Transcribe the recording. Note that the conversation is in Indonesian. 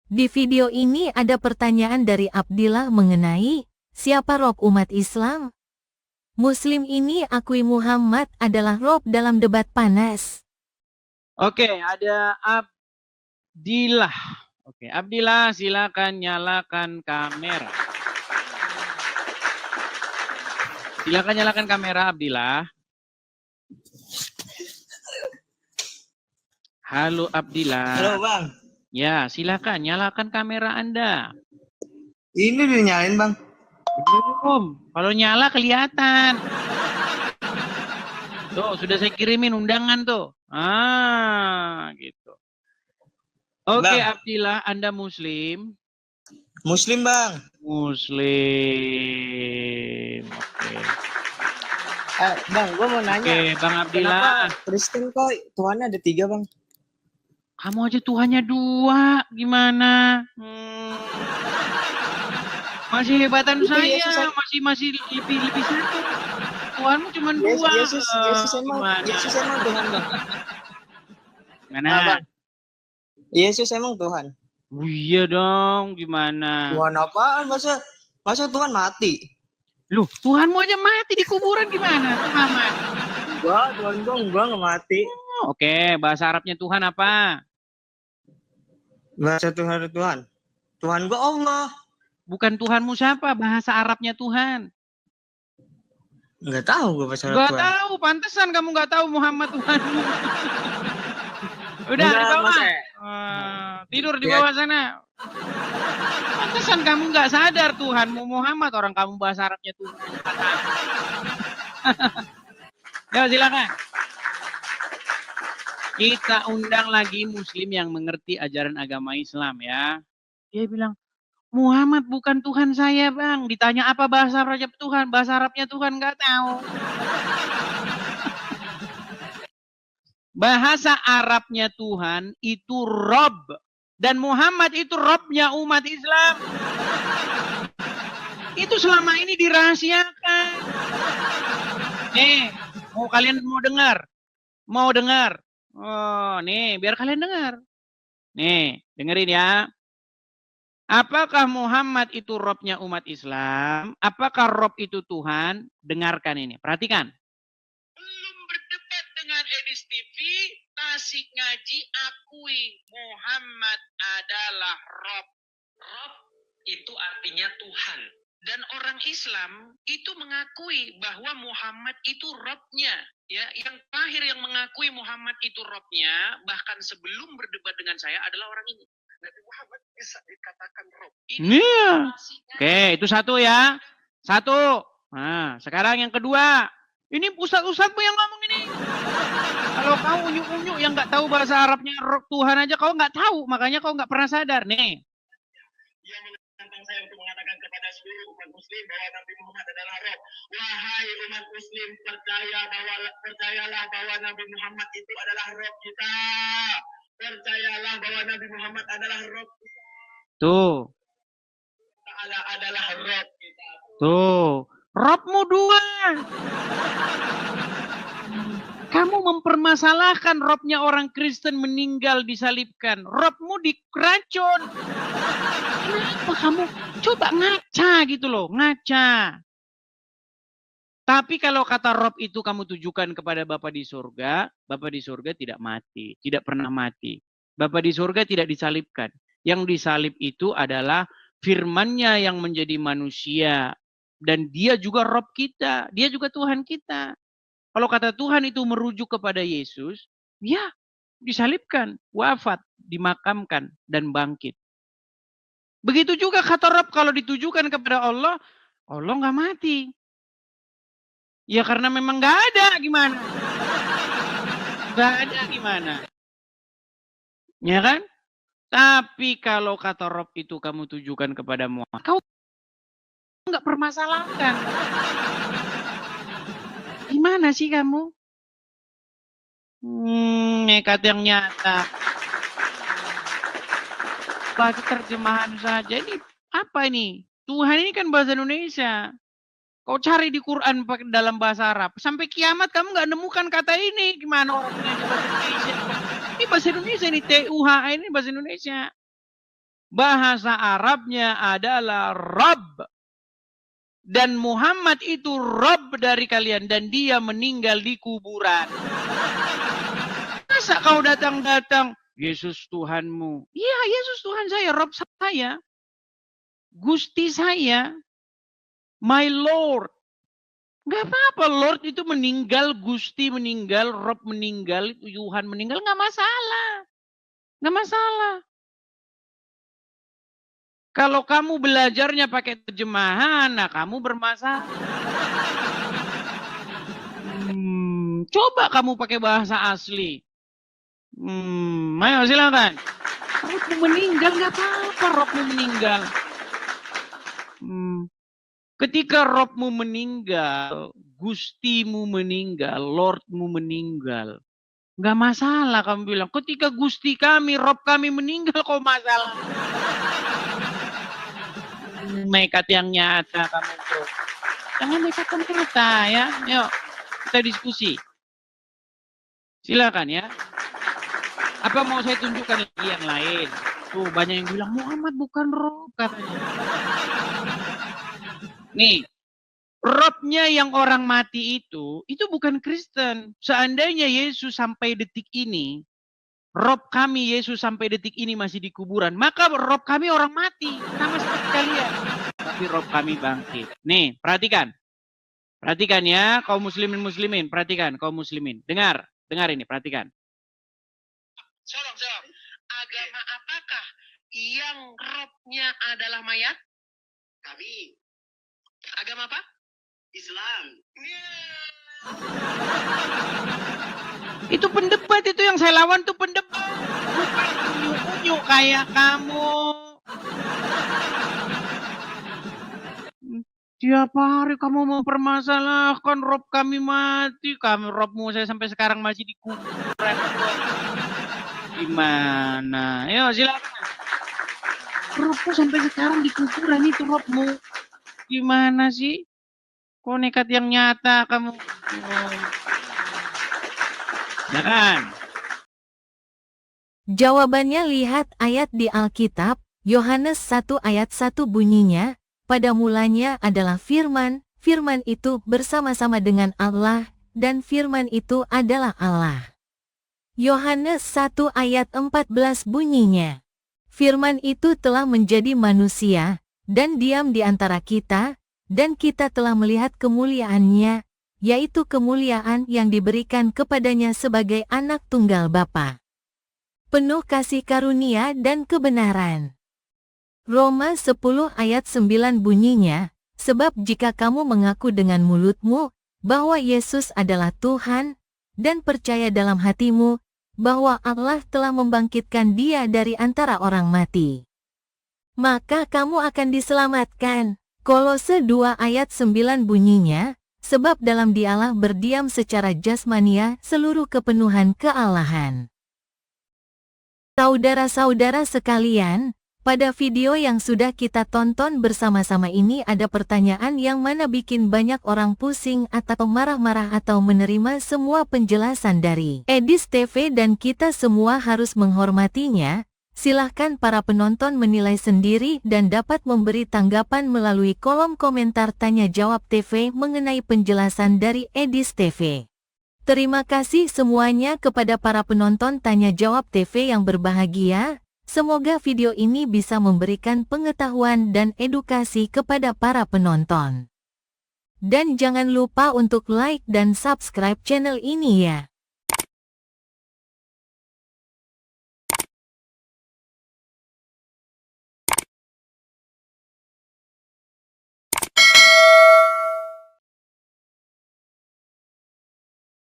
Di video ini ada pertanyaan dari Abdillah mengenai siapa Rob umat Islam. Muslim ini akui Muhammad adalah Rob dalam debat panas. Oke, ada Abdillah. Oke, Abdillah silakan nyalakan kamera. Silakan nyalakan kamera, Abdillah. Halo Abdillah. Halo Bang. Ya, silakan nyalakan kamera Anda. Ini dinyalain Bang. Belum. Kalau nyala kelihatan. Tuh, sudah saya kirimin undangan tuh. Gitu. Oke, Bang. Abdillah, Anda Muslim? Muslim Bang. Muslim. Oke. Bang, gua mau nanya. Oke, Bang Abdillah. Kenapa Kristen kok Tuhannya ada 3 Bang? Kamu aja Tuhannya 2, gimana? Masih hebatan Itu saya, Yesus, masih lebih satu. Tuhanmu cuma 2. Yesus emang Tuhan Bang. Mana? Bang? Yesus emang Tuhan. Oh, iya dong, gimana? Tuhan apaan? Masa Tuhan mati? Loh, Tuhanmu aja mati di kuburan gimana, Muhammad? Enggak, Tuhan gua enggak mati. Oke, bahasa Arabnya Tuhan apa? Bahasa Tuhan. Tuhan gua Allah. Bukan Tuhanmu siapa? Bahasa Arabnya Tuhan. Enggak tahu gua bahasa Arab Enggak Tuhan. tahu, pantesan kamu enggak tahu Muhammad Tuhanmu. Udah, di bawah. Tidur di bawah sana. Pantesan kamu nggak sadar Tuhanmu Muhammad, orang kamu bahasa Arabnya Tuhan. Ya, silakan. Kita undang lagi Muslim yang mengerti ajaran agama Islam ya. Dia bilang, Muhammad bukan Tuhan saya Bang. Ditanya apa bahasa Arabnya Tuhan? Bahasa Arabnya Tuhan nggak tahu. Bahasa Arabnya Tuhan itu Rob. Dan Muhammad itu Robnya umat Islam. Itu selama ini dirahasiakan. Nih, kalian mau dengar? Mau dengar? Oh, nih, biar kalian dengar. Nih, dengerin ya. Apakah Muhammad itu Robnya umat Islam? Apakah Rob itu Tuhan? Dengarkan ini, perhatikan. Belum berdebat dengan Edis TV, Tasik Ngaji akui Muhammad adalah Rob. Rob itu artinya Tuhan. Dan orang Islam itu mengakui bahwa Muhammad itu Robnya. Ya, yang terakhir yang mengakui Muhammad itu Robnya, bahkan sebelum berdebat dengan saya adalah orang ini. Nabi Muhammad bisa dikatakan Rob. Iya. Oke, itu satu ya. Satu. Nah, sekarang yang kedua. Ini ustadz-ustadzmu yang ngomong ini. Kalau kau unyu-unyu yang nggak tahu bahasa Arabnya Tuhan aja kau nggak tahu, makanya kau nggak pernah sadar nih. Dia menantang saya untuk mengatakan kepada seluruh umat Muslim bahwa Nabi Muhammad adalah Rob. Wahai umat Muslim, percayalah bahwa Nabi Muhammad itu adalah Rob kita. Percayalah bahwa Nabi Muhammad adalah Rob kita. Tuh. Allah adalah Rob kita. Tuh. Robmu 2. Kamu mempermasalahkan Robnya orang Kristen meninggal disalibkan. Robmu diracun. Kenapa kamu? Coba ngaca gitu loh, ngaca. Tapi kalau kata Rob itu kamu tujukan kepada Bapa di surga tidak mati, tidak pernah mati. Bapa di surga tidak disalibkan. Yang disalib itu adalah firman-Nya yang menjadi manusia. Dan dia juga Rob kita, dia juga Tuhan kita. Kalau kata Tuhan itu merujuk kepada Yesus, ya disalibkan, wafat, dimakamkan, dan bangkit. Begitu juga kata Rob kalau ditujukan kepada Allah, Allah nggak mati. Ya karena memang nggak ada, gimana? Nggak ada, gimana? Ya kan? Tapi kalau kata Rob itu kamu tujukan kepada Muhammad, kau nggak permasalahkan. Gimana sih kamu? Nekat yang nyata. Bagi terjemahan saja. Ini apa ini? Tuhan ini kan bahasa Indonesia. Kau cari di Quran dalam bahasa Arab. Sampai kiamat kamu nggak nemukan kata ini. Gimana orangnya bahasa Indonesia? Ini bahasa Indonesia, ini TUHA, ini bahasa Indonesia. Bahasa Arabnya adalah Rabb. Dan Muhammad itu Rabb dari kalian. Dan dia meninggal di kuburan. Masa kau datang-datang, Yesus Tuhanmu. Iya, Yesus Tuhan saya, Rabb saya. Gusti saya. My Lord. Gak apa-apa, Lord itu meninggal, Gusti meninggal, Rabb meninggal, Tuhan meninggal, gak masalah. Gak masalah. Kalau kamu belajarnya pakai terjemahan, nah kamu bermasalah. Coba kamu pakai bahasa asli. Ayo silakan. Robmu meninggal nggak apa-apa, Robmu meninggal. Ketika Robmu meninggal, Gustimu meninggal, Lordmu meninggal, nggak masalah kamu bilang. Ketika Gusti kami, Rob kami meninggal, kok masalah? Nekat yang nyata kamu tuh. Jangan nekat yang nyata ya. Yuk, kita diskusi. Silakan ya. Apa mau saya tunjukkan lagi yang lain? Tuh banyak yang bilang Muhammad bukan Rob katanya. Nih, Robnya yang orang mati itu bukan Kristen. Seandainya Yesus sampai detik ini, Rob kami Yesus sampai detik ini masih di kuburan, maka Rob kami orang mati, sama seperti kalian. Tapi Rob kami bangkit. Nih, perhatikan. Perhatikan ya, kaum muslimin, perhatikan kaum muslimin. Dengar ini, perhatikan. Shalom. Agama apakah yang Robnya adalah mayat? Kami. Agama apa? Islam. Itu pendebat itu yang saya lawan tuh pendebat. Bukan unyu-unyu kayak kamu. Tiap hari kamu mempermasalahkan Rob kami mati. Robmu saya sampai sekarang masih di kuburan. Gimana? Ayo silakan. Robmu sampai sekarang di kuburan itu Robmu. Gimana sih? Kok nekat yang nyata kamu? Silakan. Jawabannya lihat ayat di Alkitab, Yohanes 1 ayat 1 bunyinya, pada mulanya adalah firman, firman itu bersama-sama dengan Allah, dan firman itu adalah Allah. Yohanes 1 ayat 14 bunyinya, firman itu telah menjadi manusia, dan diam di antara kita, dan kita telah melihat kemuliaannya, yaitu kemuliaan yang diberikan kepadanya sebagai anak tunggal Bapa. Penuh kasih karunia dan kebenaran. Roma 10 ayat 9 bunyinya, sebab jika kamu mengaku dengan mulutmu, bahwa Yesus adalah Tuhan, dan percaya dalam hatimu, bahwa Allah telah membangkitkan dia dari antara orang mati, maka kamu akan diselamatkan. Kolose 2 ayat 9 bunyinya, sebab dalam dialah berdiam secara jasmania seluruh kepenuhan kealahan. Saudara-saudara sekalian, pada video yang sudah kita tonton bersama-sama ini ada pertanyaan yang mana bikin banyak orang pusing atau marah-marah atau menerima semua penjelasan dari Edis TV dan kita semua harus menghormatinya. Silahkan para penonton menilai sendiri dan dapat memberi tanggapan melalui kolom komentar tanya jawab TV mengenai penjelasan dari Edis TV. Terima kasih semuanya kepada para penonton tanya jawab TV yang berbahagia. Semoga video ini bisa memberikan pengetahuan dan edukasi kepada para penonton. Dan jangan lupa untuk like dan subscribe channel ini ya.